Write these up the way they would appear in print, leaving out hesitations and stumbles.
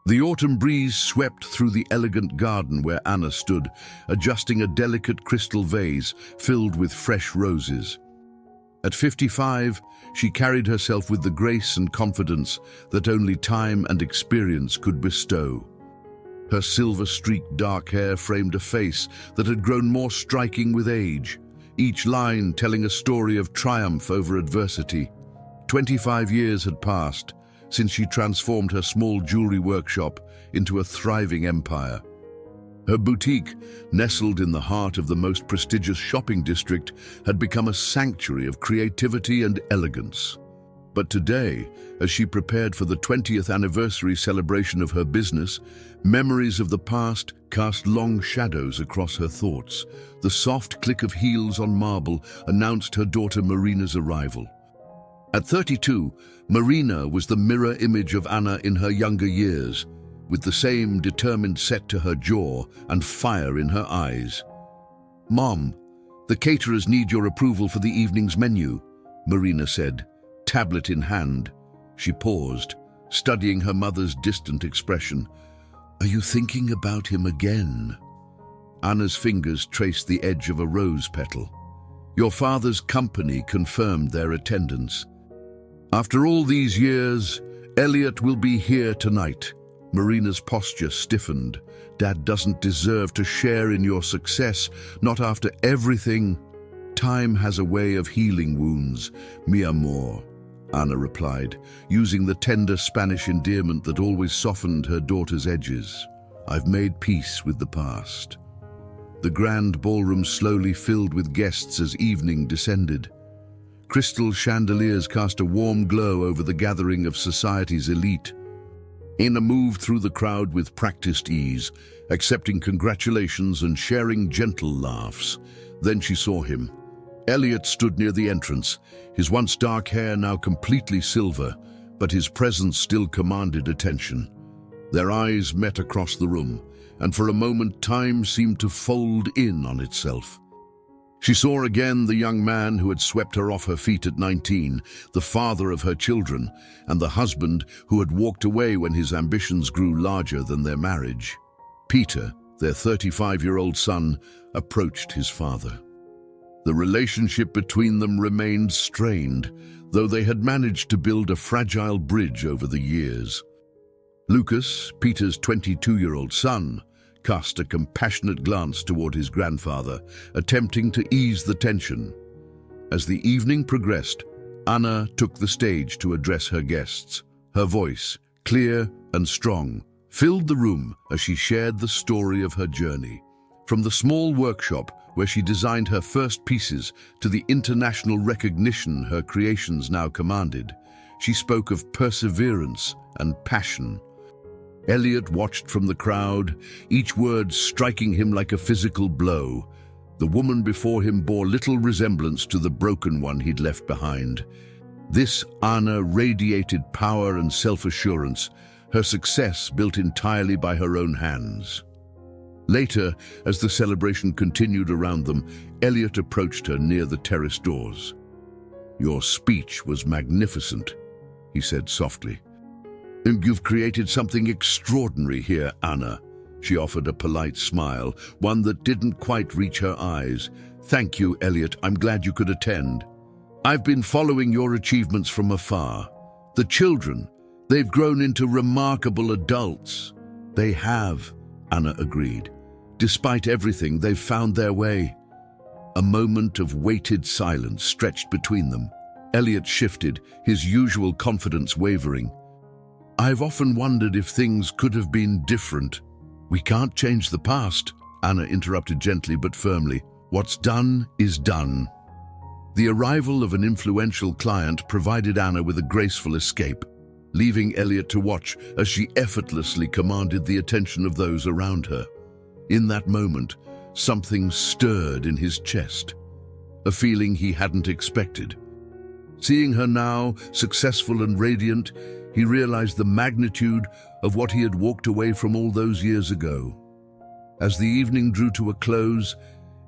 The autumn breeze swept through the elegant garden where Anna stood, adjusting a delicate crystal vase filled with fresh roses. At 55, she carried herself with the grace and confidence that only time and experience could bestow. Her silver-streaked dark hair framed a face that had grown more striking with age, each line telling a story of triumph over adversity. 25 years had passed since she transformed her small jewelry workshop into a thriving empire. Her boutique, nestled in the heart of the most prestigious shopping district, had become a sanctuary of creativity and elegance. But today, as she prepared for the 20th anniversary celebration of her business, memories of the past cast long shadows across her thoughts. The soft click of heels on marble announced her daughter Marina's arrival. At 32, Marina was the mirror image of Anna in her younger years, with the same determined set to her jaw and fire in her eyes. "Mom, the caterers need your approval for the evening's menu," Marina said, tablet in hand. She paused, studying her mother's distant expression. "Are you thinking about him again?" Anna's fingers traced the edge of a rose petal. "Your father's company confirmed their attendance. After all these years, Eliot will be here tonight." Marina's posture stiffened. "Dad doesn't deserve to share in your success, not after everything." "Time has a way of healing wounds, mi amor," Anna replied, using the tender Spanish endearment that always softened her daughter's edges. "I've made peace with the past." The grand ballroom slowly filled with guests as evening descended. Crystal chandeliers cast a warm glow over the gathering of society's elite. Anna moved through the crowd with practiced ease, accepting congratulations and sharing gentle laughs. Then she saw him. Eliot stood near the entrance, his once dark hair now completely silver, but his presence still commanded attention. Their eyes met across the room, and for a moment time seemed to fold in on itself. She saw again the young man who had swept her off her feet at 19, the father of her children, and the husband who had walked away when his ambitions grew larger than their marriage. Peter, their 35-year-old son, approached his father. The relationship between them remained strained, though they had managed to build a fragile bridge over the years. Lucas, Peter's 22-year-old son, cast a compassionate glance toward his grandfather, attempting to ease the tension. As the evening progressed, Anna took the stage to address her guests. Her voice, clear and strong, filled the room as she shared the story of her journey. From the small workshop where she designed her first pieces to the international recognition her creations now commanded, she spoke of perseverance and passion. Eliot watched from the crowd, each word striking him like a physical blow. The woman before him bore little resemblance to the broken one he'd left behind. This Anna radiated power and self-assurance, her success built entirely by her own hands. Later, as the celebration continued around them, Eliot approached her near the terrace doors. "Your speech was magnificent," he said softly. "You've created something extraordinary here, Anna." She offered a polite smile, one that didn't quite reach her eyes. "Thank you, Eliot. I'm glad you could attend. I've been following your achievements from afar. The children, they've grown into remarkable adults." "They have," Anna agreed. "Despite everything, they've found their way." A moment of weighted silence stretched between them. Eliot shifted, his usual confidence wavering. "I've often wondered if things could have been different." "We can't change the past," Anna interrupted gently but firmly. "What's done is done." The arrival of an influential client provided Anna with a graceful escape, leaving Eliot to watch as she effortlessly commanded the attention of those around her. In that moment, something stirred in his chest, a feeling he hadn't expected. Seeing her now, successful and radiant, he realized the magnitude of what he had walked away from all those years ago. As the evening drew to a close,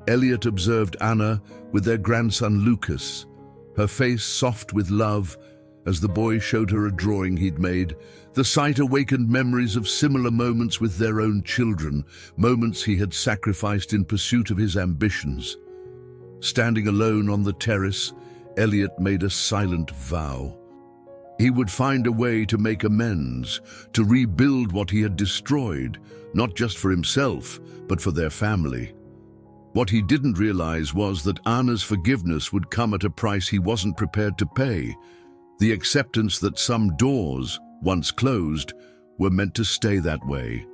Eliot observed Anna with their grandson Lucas, her face soft with love, as the boy showed her a drawing he'd made. The sight awakened memories of similar moments with their own children, moments he had sacrificed in pursuit of his ambitions. Standing alone on the terrace, Eliot made a silent vow. He would find a way to make amends, to rebuild what he had destroyed, not just for himself, but for their family. What he didn't realize was that Anna's forgiveness would come at a price he wasn't prepared to pay, the acceptance that some doors, once closed, were meant to stay that way.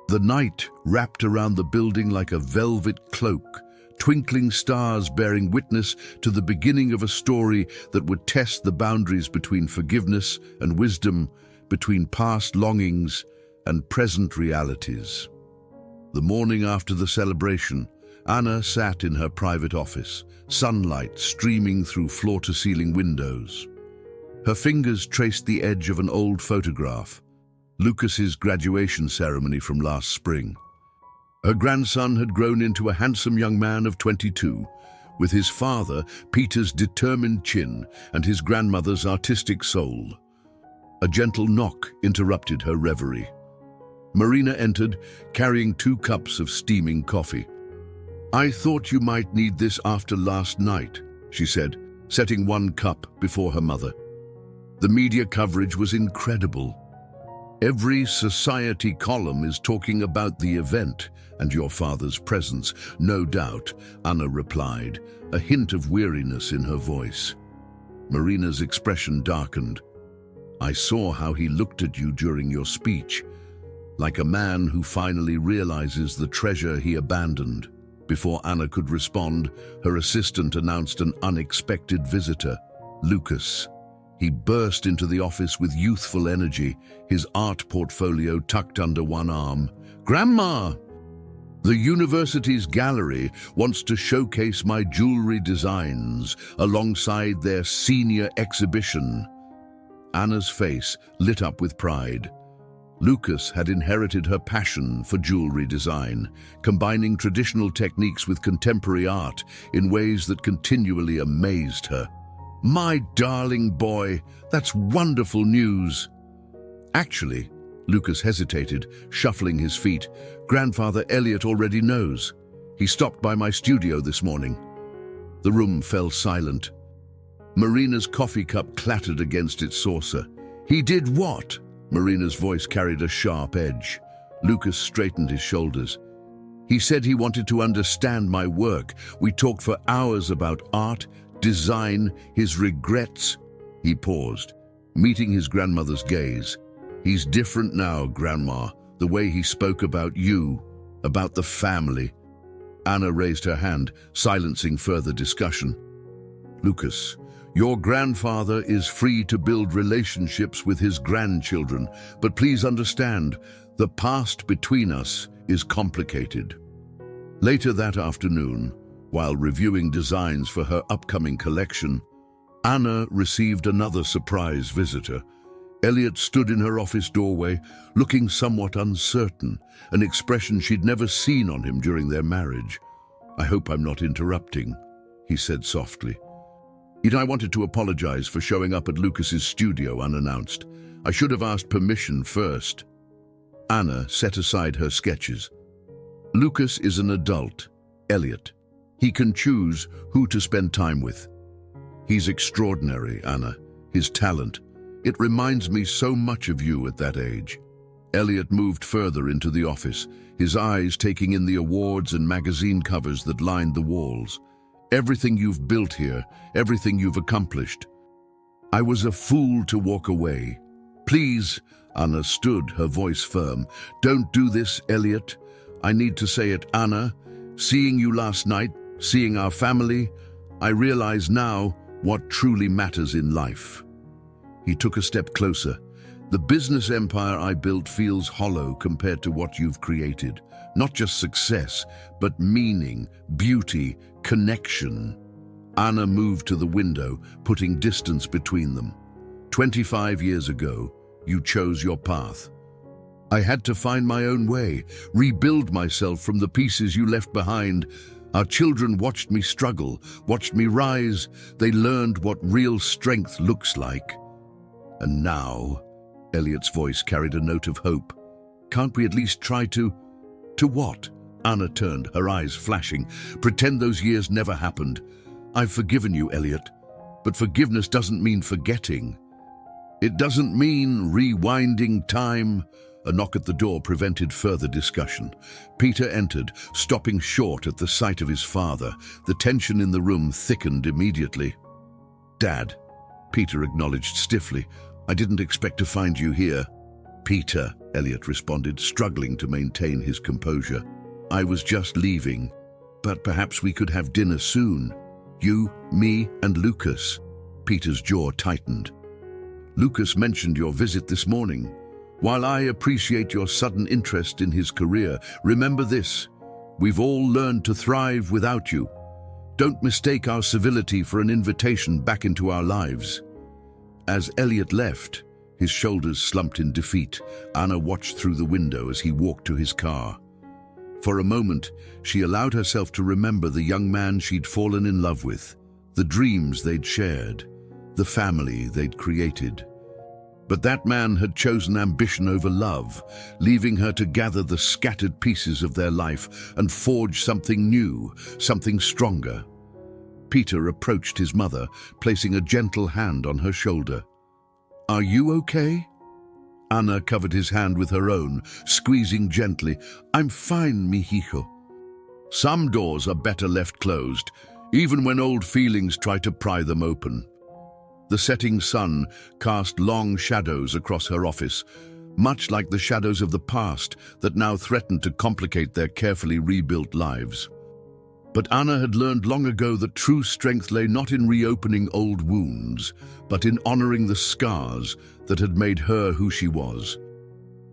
The night wrapped around the building like a velvet cloak, twinkling stars bearing witness to the beginning of a story that would test the boundaries between forgiveness and wisdom, between past longings and present realities. The morning after the celebration, Anna sat in her private office, sunlight streaming through floor-to-ceiling windows. Her fingers traced the edge of an old photograph, Lucas's graduation ceremony from last spring. Her grandson had grown into a handsome young man of 22, with his father, Peter's determined chin, and his grandmother's artistic soul. A gentle knock interrupted her reverie. Marina entered, carrying 2 cups of steaming coffee. "I thought you might need this after last night," she said, setting 1 cup before her mother. The media coverage was incredible. "Every society column is talking about the event and your father's presence, no doubt," Anna replied, a hint of weariness in her voice. Marina's expression darkened. "I saw how he looked at you during your speech, like a man who finally realizes the treasure he abandoned." Before Anna could respond, her assistant announced an unexpected visitor, Lucas. He burst into the office with youthful energy, his art portfolio tucked under one arm. "Grandma! The university's gallery wants to showcase my jewelry designs alongside their senior exhibition." Anna's face lit up with pride. Lucas had inherited her passion for jewelry design, combining traditional techniques with contemporary art in ways that continually amazed her. "My darling boy, that's wonderful news." "Actually," Lucas hesitated, shuffling his feet, "Grandfather Eliot already knows. He stopped by my studio this morning." The room fell silent. Marina's coffee cup clattered against its saucer. "He did what?" Marina's voice carried a sharp edge. Lucas straightened his shoulders. "He said he wanted to understand my work. We talked for hours about art, design, his regrets." He paused, meeting his grandmother's gaze. "He's different now, Grandma, the way he spoke about you, about the family." Anna raised her hand, silencing further discussion. "Lucas, your grandfather is free to build relationships with his grandchildren, but please understand, the past between us is complicated." Later that afternoon, while reviewing designs for her upcoming collection, Anna received another surprise visitor. Eliot stood in her office doorway, looking somewhat uncertain, an expression she'd never seen on him during their marriage. "I hope I'm not interrupting," he said softly. "I wanted to apologize for showing up at Lucas's studio unannounced. I should have asked permission first." Anna set aside her sketches. "Lucas is an adult, Eliot. He can choose who to spend time with. He's extraordinary, Anna, his talent. It reminds me so much of you at that age." Eliot moved further into the office, his eyes taking in the awards and magazine covers that lined the walls. "Everything you've built here, everything you've accomplished. I was a fool to walk away. Please," Anna stood, her voice firm. "Don't do this, Eliot. I need to say it, Anna. Seeing you last night, seeing our family, I realize now what truly matters in life." He took a step closer. "The business empire I built feels hollow compared to what you've created. Not just success, but meaning, beauty, connection." Anna moved to the window, putting distance between them. 25 years ago, you chose your path. I had to find my own way, rebuild myself from the pieces you left behind. Our children watched me struggle, watched me rise. They learned what real strength looks like. And now, Eliot's voice carried a note of hope. Can't we at least try to... To what? Anna turned, her eyes flashing. Pretend those years never happened. I've forgiven you, Eliot. But forgiveness doesn't mean forgetting. It doesn't mean rewinding time. A knock at the door prevented further discussion. Peter entered, stopping short at the sight of his father. The tension in the room thickened immediately. Dad, Peter acknowledged stiffly. I didn't expect to find you here. Peter, Eliot responded, struggling to maintain his composure. I was just leaving, but perhaps we could have dinner soon. You, me, and Lucas. Peter's jaw tightened. Lucas mentioned your visit this morning. While I appreciate your sudden interest in his career, remember this: we've all learned to thrive without you. Don't mistake our civility for an invitation back into our lives. As Eliot left, his shoulders slumped in defeat, Anna watched through the window as he walked to his car. For a moment, she allowed herself to remember the young man she'd fallen in love with, the dreams they'd shared, the family they'd created. But that man had chosen ambition over love, leaving her to gather the scattered pieces of their life and forge something new, something stronger. Peter approached his mother, placing a gentle hand on her shoulder. Are you okay? Anna covered his hand with her own, squeezing gently. I'm fine, mijijo. Some doors are better left closed, even when old feelings try to pry them open. The setting sun cast long shadows across her office, much like the shadows of the past that now threatened to complicate their carefully rebuilt lives. But Anna had learned long ago that true strength lay not in reopening old wounds, but in honoring the scars that had made her who she was.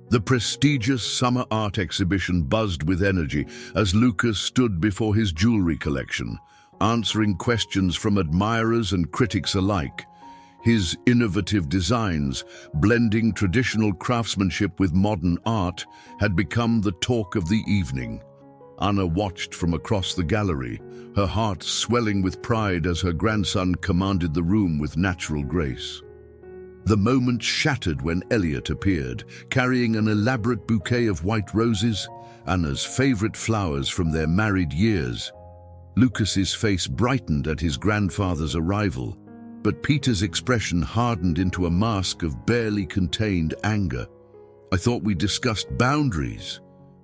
The prestigious summer art exhibition buzzed with energy as Lucas stood before his jewelry collection, answering questions from admirers and critics alike. His innovative designs, blending traditional craftsmanship with modern art, had become the talk of the evening. Anna watched from across the gallery, her heart swelling with pride as her grandson commanded the room with natural grace. The moment shattered when Eliot appeared, carrying an elaborate bouquet of white roses, Anna's favorite flowers from their married years. Lucas's face brightened at his grandfather's arrival, but Peter's expression hardened into a mask of barely contained anger. I thought we discussed boundaries,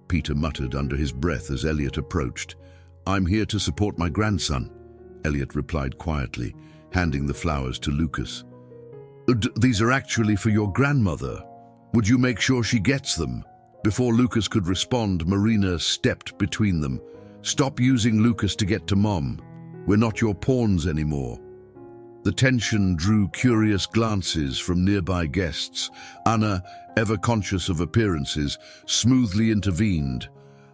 Peter muttered under his breath as Eliot approached. I'm here to support my grandson, Eliot replied quietly, handing the flowers to Lucas. These are actually for your grandmother. Would you make sure she gets them? Before Lucas could respond, Marina stepped between them. Stop using Lucas to get to Mom. We're not your pawns anymore. The tension drew curious glances from nearby guests. Anna, ever conscious of appearances, smoothly intervened.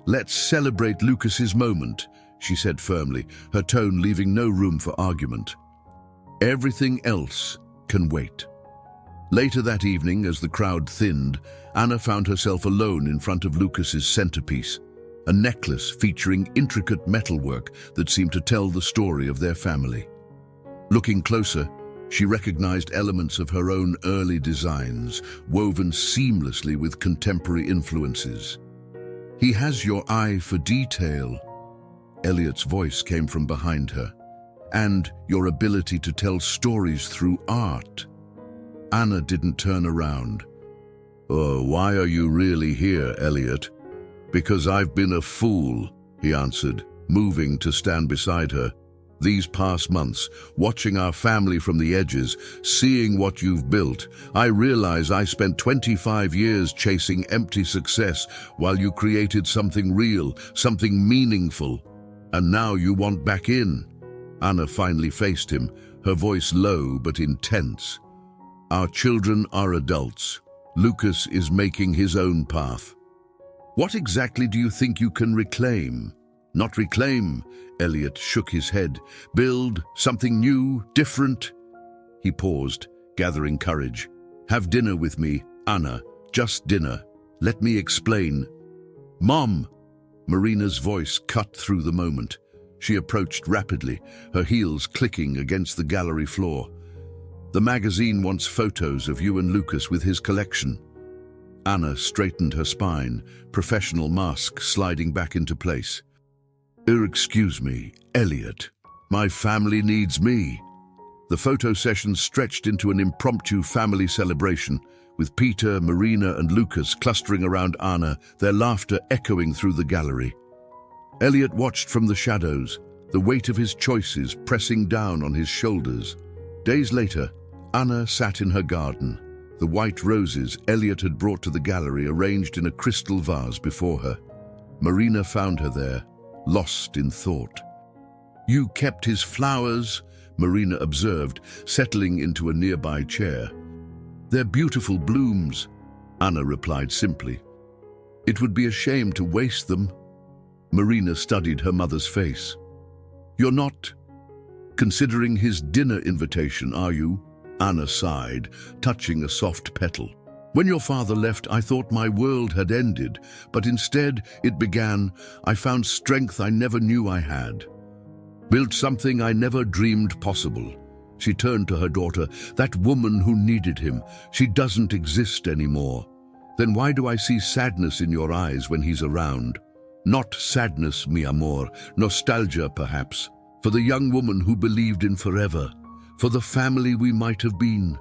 Let's celebrate Lucas's moment, she said firmly, her tone leaving no room for argument. Everything else can wait. Later that evening, as the crowd thinned, Anna found herself alone in front of Lucas's centerpiece, a necklace featuring intricate metalwork that seemed to tell the story of their family. Looking closer, she recognized elements of her own early designs, woven seamlessly with contemporary influences. He has your eye for detail, Eliot's voice came from behind her, and your ability to tell stories through art. Anna didn't turn around. Oh, why are you really here, Eliot? Because I've been a fool, he answered, moving to stand beside her. These past months, watching our family from the edges, seeing what you've built, I realize I spent 25 years chasing empty success while you created something real, something meaningful. And now you want back in. Anna finally faced him, her voice low but intense. Our children are adults. Lucas is making his own path. What exactly do you think you can reclaim? Not reclaim, Eliot shook his head. Build something new, different. He paused, gathering courage. Have dinner with me, Anna. Just dinner. Let me explain. Mom! Marina's voice cut through the moment. She approached rapidly, her heels clicking against the gallery floor. The magazine wants photos of you and Lucas with his collection." Anna straightened her spine, professional mask sliding back into place. "Excuse me, Eliot. My family needs me." The photo session stretched into an impromptu family celebration, with Peter, Marina, and Lucas clustering around Anna, their laughter echoing through the gallery. Eliot watched from the shadows, the weight of his choices pressing down on his shoulders. Days later, Anna sat in her garden, the white roses Eliot had brought to the gallery arranged in a crystal vase before her. Marina found her there, lost in thought. "You kept his flowers," Marina observed, settling into a nearby chair. "They're beautiful blooms," Anna replied simply. "It would be a shame to waste them." Marina studied her mother's face. "You're not considering his dinner invitation, are you?" Anna sighed, touching a soft petal. "When your father left, I thought my world had ended, but instead it began. I found strength I never knew I had. Built something I never dreamed possible." She turned to her daughter. "That woman who needed him, she doesn't exist anymore. Then why do I see sadness in your eyes when he's around? Not sadness, mi amor, nostalgia perhaps, for the young woman who believed in forever, for the family we might have been."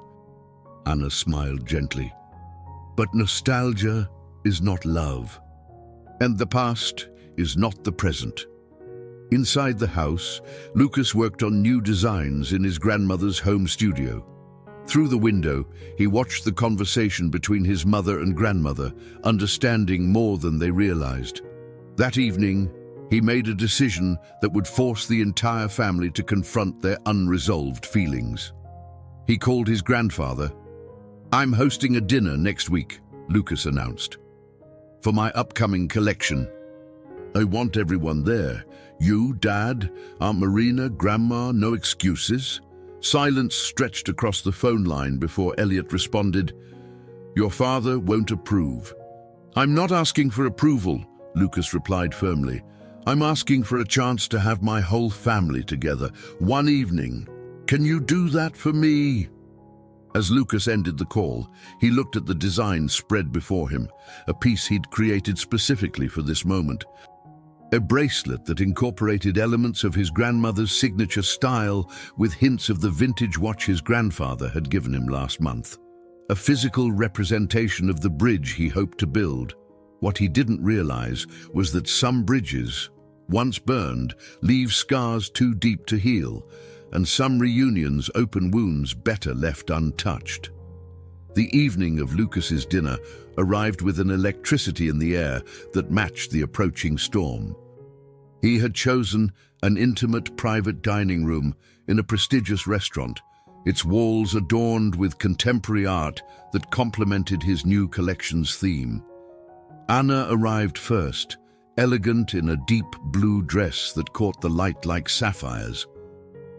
Anna smiled gently. "But nostalgia is not love, and the past is not the present." Inside the house, Lucas worked on new designs in his grandmother's home studio. Through the window, he watched the conversation between his mother and grandmother, understanding more than they realized. That evening, he made a decision that would force the entire family to confront their unresolved feelings. He called his grandfather. "I'm hosting a dinner next week," Lucas announced, "for my upcoming collection. I want everyone there. You, Dad, Aunt Marina, Grandma, no excuses." Silence stretched across the phone line before Eliot responded, "Your father won't approve." "I'm not asking for approval," Lucas replied firmly. "I'm asking for a chance to have my whole family together, one evening. Can you do that for me?" As Lucas ended the call, he looked at the design spread before him, a piece he'd created specifically for this moment. A bracelet that incorporated elements of his grandmother's signature style with hints of the vintage watch his grandfather had given him last month. A physical representation of the bridge he hoped to build. What he didn't realize was that some bridges, once burned, leave scars too deep to heal, and some reunions open wounds better left untouched. The evening of Lucas's dinner arrived with an electricity in the air that matched the approaching storm. He had chosen an intimate private dining room in a prestigious restaurant, its walls adorned with contemporary art that complemented his new collection's theme. Anna arrived first, elegant in a deep blue dress that caught the light like sapphires.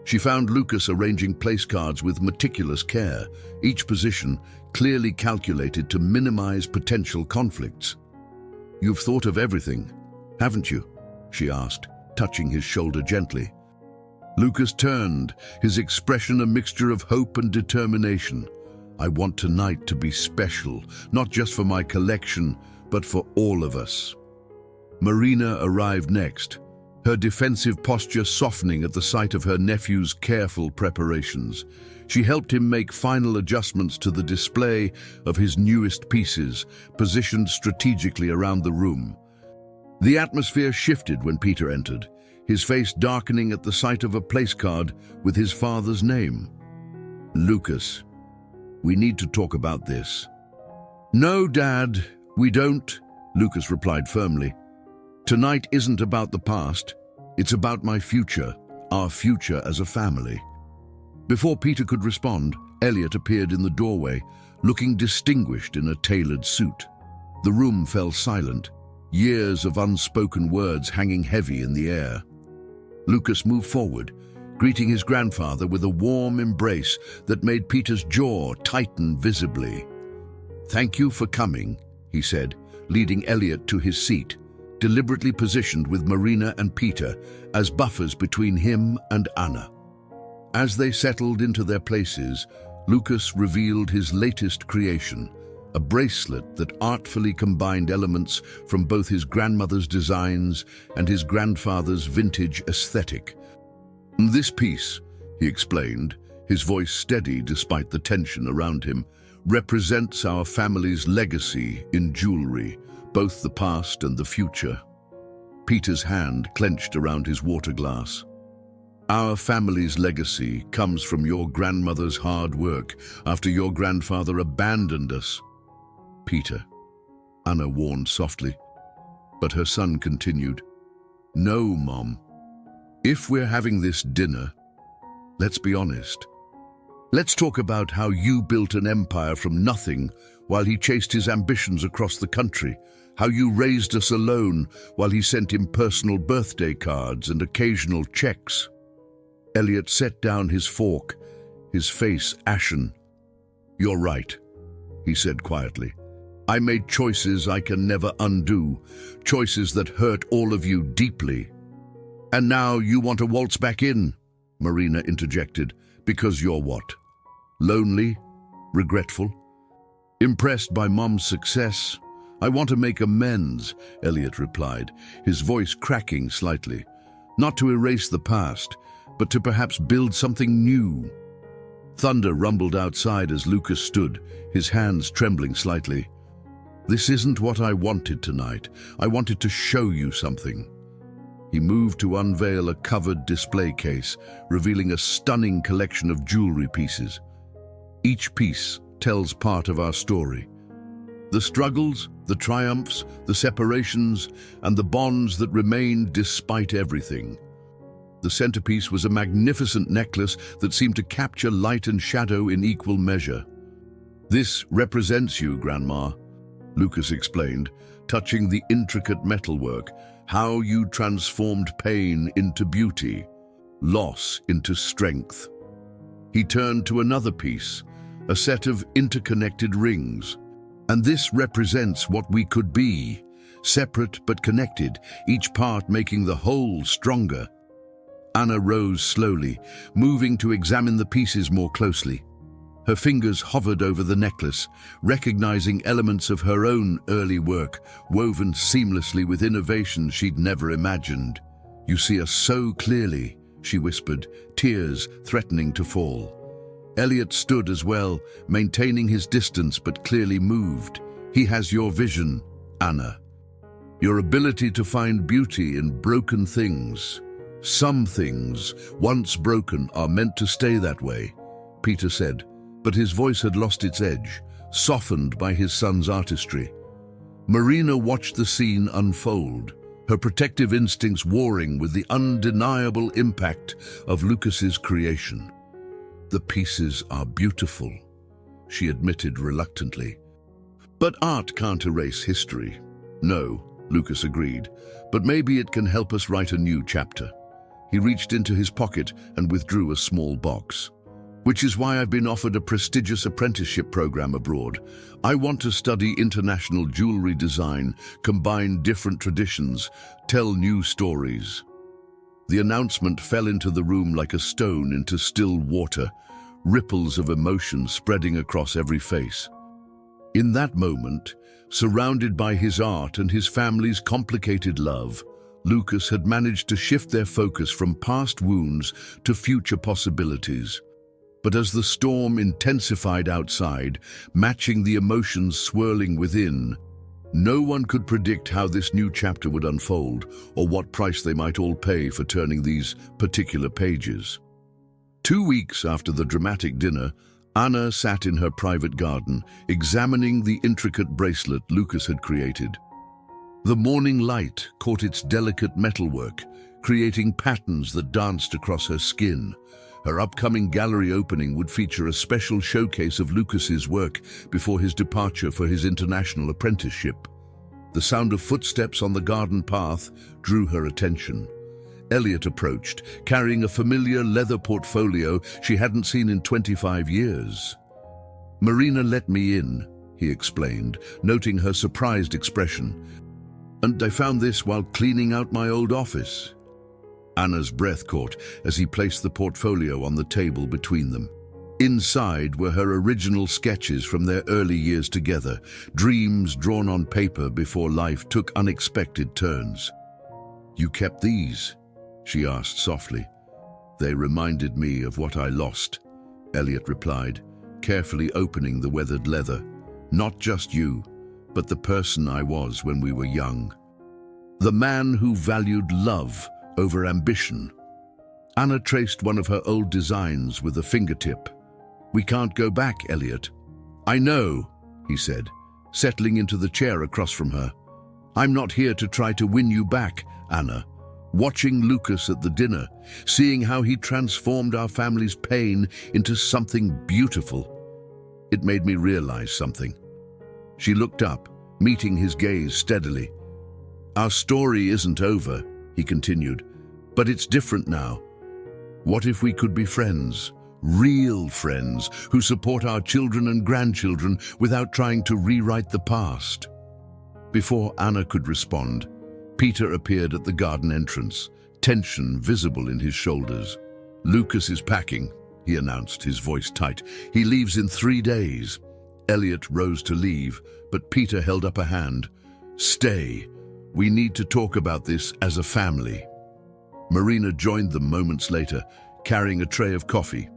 She found Lucas arranging place cards with meticulous care, each position clearly calculated to minimize potential conflicts. "You've thought of everything, haven't you?" she asked, touching his shoulder gently. Lucas turned, his expression a mixture of hope and determination. "I want tonight to be special, not just for my collection, but for all of us." Marina arrived next, her defensive posture softening at the sight of her nephew's careful preparations. She helped him make final adjustments to the display of his newest pieces, positioned strategically around the room. The atmosphere shifted when Peter entered, his face darkening at the sight of a place card with his father's name. "Lucas, we need to talk about this." "No, Dad, we don't," Lucas replied firmly. "Tonight isn't about the past, it's about my future, our future as a family." Before Peter could respond, Eliot appeared in the doorway, looking distinguished in a tailored suit. The room fell silent, years of unspoken words hanging heavy in the air. Lucas moved forward, greeting his grandfather with a warm embrace that made Peter's jaw tighten visibly. "Thank you for coming," he said, leading Eliot to his seat, deliberately positioned with Marina and Peter as buffers between him and Anna. As they settled into their places, Lucas revealed his latest creation, a bracelet that artfully combined elements from both his grandmother's designs and his grandfather's vintage aesthetic. This piece, he explained, his voice steady despite the tension around him, represents our family's legacy in jewelry, both the past and the future. Peter's hand clenched around his water glass. Our family's legacy comes from your grandmother's hard work after your grandfather abandoned us. Peter, Anna warned softly, but her son continued, "No, Mom. If we're having this dinner, let's be honest. Let's talk about how you built an empire from nothing while he chased his ambitions across the country, how you raised us alone while he sent impersonal birthday cards and occasional checks." Eliot set down his fork, his face ashen. "You're right," he said quietly. "I made choices I can never undo, choices that hurt all of you deeply." "And now you want to waltz back in," Marina interjected, "because you're what? Lonely? Regretful? Impressed by Mom's success? I want to make amends," Eliot replied, his voice cracking slightly. "Not to erase the past, but to perhaps build something new." Thunder rumbled outside as Lucas stood, his hands trembling slightly. "This isn't what I wanted tonight. I wanted to show you something." He moved to unveil a covered display case, revealing a stunning collection of jewelry pieces. Each piece tells part of our story. The struggles, the triumphs, the separations, and the bonds that remained despite everything. The centerpiece was a magnificent necklace that seemed to capture light and shadow in equal measure. "This represents you, Grandma," Lucas explained, touching the intricate metalwork, "how you transformed pain into beauty, loss into strength." He turned to another piece, a set of interconnected rings. "And this represents what we could be, separate but connected, each part making the whole stronger." Anna rose slowly, moving to examine the pieces more closely. Her fingers hovered over the necklace, recognizing elements of her own early work, woven seamlessly with innovations she'd never imagined. "You see us so clearly," she whispered, tears threatening to fall. Eliot stood as well, maintaining his distance but clearly moved. "He has your vision, Anna. Your ability to find beauty in broken things. Some things, once broken, are meant to stay that way," Peter said, but his voice had lost its edge, softened by his son's artistry. Marina watched the scene unfold, her protective instincts warring with the undeniable impact of Lucas's creation. "The pieces are beautiful," she admitted reluctantly. "But art can't erase history." "No," Lucas agreed, "but maybe it can help us write a new chapter." He reached into his pocket and withdrew a small box. "Which is why I've been offered a prestigious apprenticeship program abroad. I want to study international jewelry design, combine different traditions, tell new stories." The announcement fell into the room like a stone into still water, ripples of emotion spreading across every face. In that moment, surrounded by his art and his family's complicated love, Lucas had managed to shift their focus from past wounds to future possibilities. But as the storm intensified outside, matching the emotions swirling within, no one could predict how this new chapter would unfold or what price they might all pay for turning these particular pages. 2 weeks after the dramatic dinner, Anna sat in her private garden, examining the intricate bracelet Lucas had created. The morning light caught its delicate metalwork, creating patterns that danced across her skin. Her upcoming gallery opening would feature a special showcase of Lucas's work before his departure for his international apprenticeship. The sound of footsteps on the garden path drew her attention. Eliot approached, carrying a familiar leather portfolio she hadn't seen in 25 years. "Marina let me in," he explained, noting her surprised expression. "And I found this while cleaning out my old office." Anna's breath caught as he placed the portfolio on the table between them. Inside were her original sketches from their early years together, dreams drawn on paper before life took unexpected turns. "You kept these?" she asked softly. "They reminded me of what I lost," Eliot replied, carefully opening the weathered leather. "Not just you, but the person I was when we were young. The man who valued love over ambition." Anna traced one of her old designs with a fingertip. "We can't go back, Eliot." "I know," he said, settling into the chair across from her. "I'm not here to try to win you back, Anna." Watching Lucas at the dinner, seeing how he transformed our family's pain into something beautiful, it made me realize something. She looked up, meeting his gaze steadily. "Our story isn't over," he continued, "but it's different now. What if we could be friends? Real friends who support our children and grandchildren without trying to rewrite the past?" Before Anna could respond, Peter appeared at the garden entrance, tension visible in his shoulders. "Lucas is packing," he announced, his voice tight. "He leaves in 3 days." Eliot rose to leave, but Peter held up a hand. "Stay. We need to talk about this as a family." Marina joined them moments later, carrying a tray of coffee.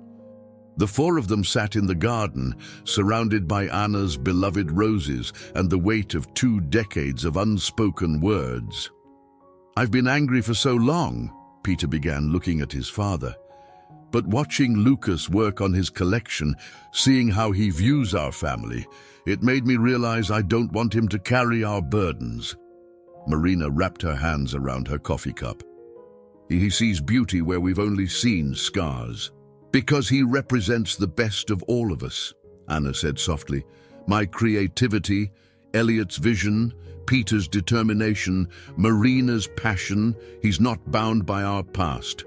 The 4 of them sat in the garden, surrounded by Anna's beloved roses and the weight of 2 decades of unspoken words. "I've been angry for so long," Peter began, looking at his father. "But watching Lucas work on his collection, seeing how he views our family, it made me realize I don't want him to carry our burdens." Marina wrapped her hands around her coffee cup. "He sees beauty where we've only seen scars. Because he represents the best of all of us," Anna said softly. "My creativity, Eliot's vision, Peter's determination, Marina's passion. He's not bound by our past."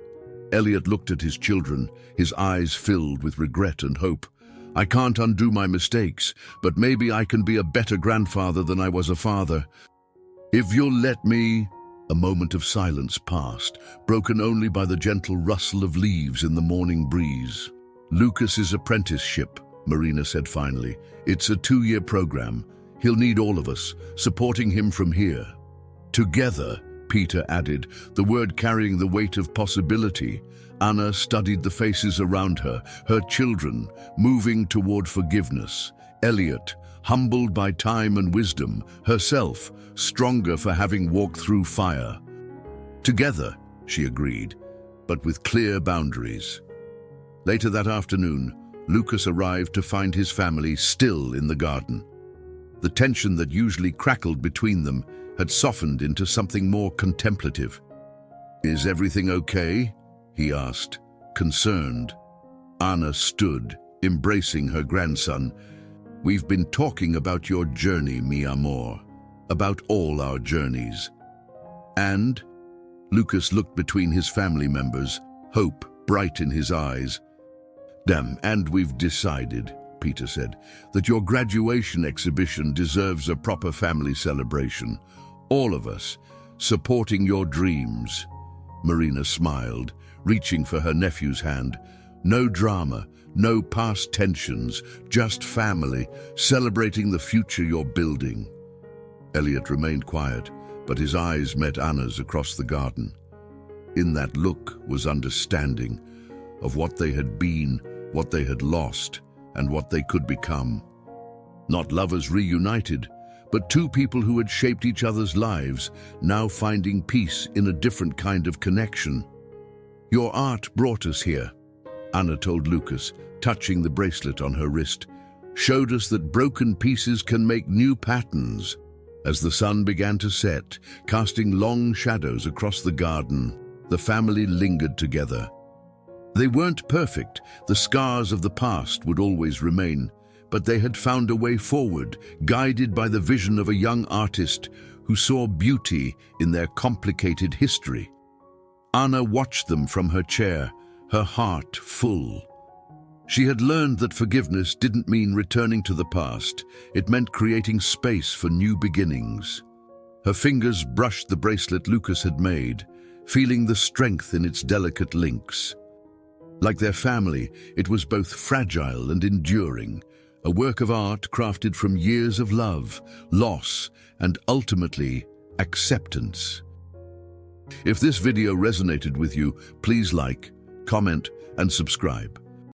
Eliot looked at his children, his eyes filled with regret and hope. "I can't undo my mistakes, but maybe I can be a better grandfather than I was a father. If you'll let me..." A moment of silence passed, broken only by the gentle rustle of leaves in the morning breeze. "Lucas's apprenticeship," Marina said finally. "It's a 2-year program. He'll need all of us, supporting him from here." "Together," Peter added, the word carrying the weight of possibility. Anna studied the faces around her, her children, moving toward forgiveness. Eliot, humbled by time and wisdom, herself, stronger for having walked through fire. "Together," she agreed, but with clear boundaries. Later that afternoon, Lucas arrived to find his family still in the garden. The tension that usually crackled between them had softened into something more contemplative. "Is everything okay?" he asked, concerned. Anna stood, embracing her grandson. "We've been talking about your journey, mi amor, about all our journeys." "And?" Lucas looked between his family members, hope bright in his eyes. "And we've decided," Peter said, "that your graduation exhibition deserves a proper family celebration. All of us, supporting your dreams." Marina smiled, reaching for her nephew's hand. "No drama, no past tensions, just family, celebrating the future you're building." Eliot remained quiet, but his eyes met Anna's across the garden. In that look was understanding of what they had been, what they had lost, and what they could become. Not lovers reunited, but 2 people who had shaped each other's lives, now finding peace in a different kind of connection. "Your art brought us here," Anna told Lucas, touching the bracelet on her wrist. "Showed us that broken pieces can make new patterns." As the sun began to set, casting long shadows across the garden, the family lingered together. They weren't perfect, the scars of the past would always remain, but they had found a way forward, guided by the vision of a young artist who saw beauty in their complicated history. Anna watched them from her chair, her heart full. She had learned that forgiveness didn't mean returning to the past, it meant creating space for new beginnings. Her fingers brushed the bracelet Lucas had made, feeling the strength in its delicate links. Like their family, it was both fragile and enduring, a work of art crafted from years of love, loss, and ultimately, acceptance. If this video resonated with you, please like, comment, and subscribe.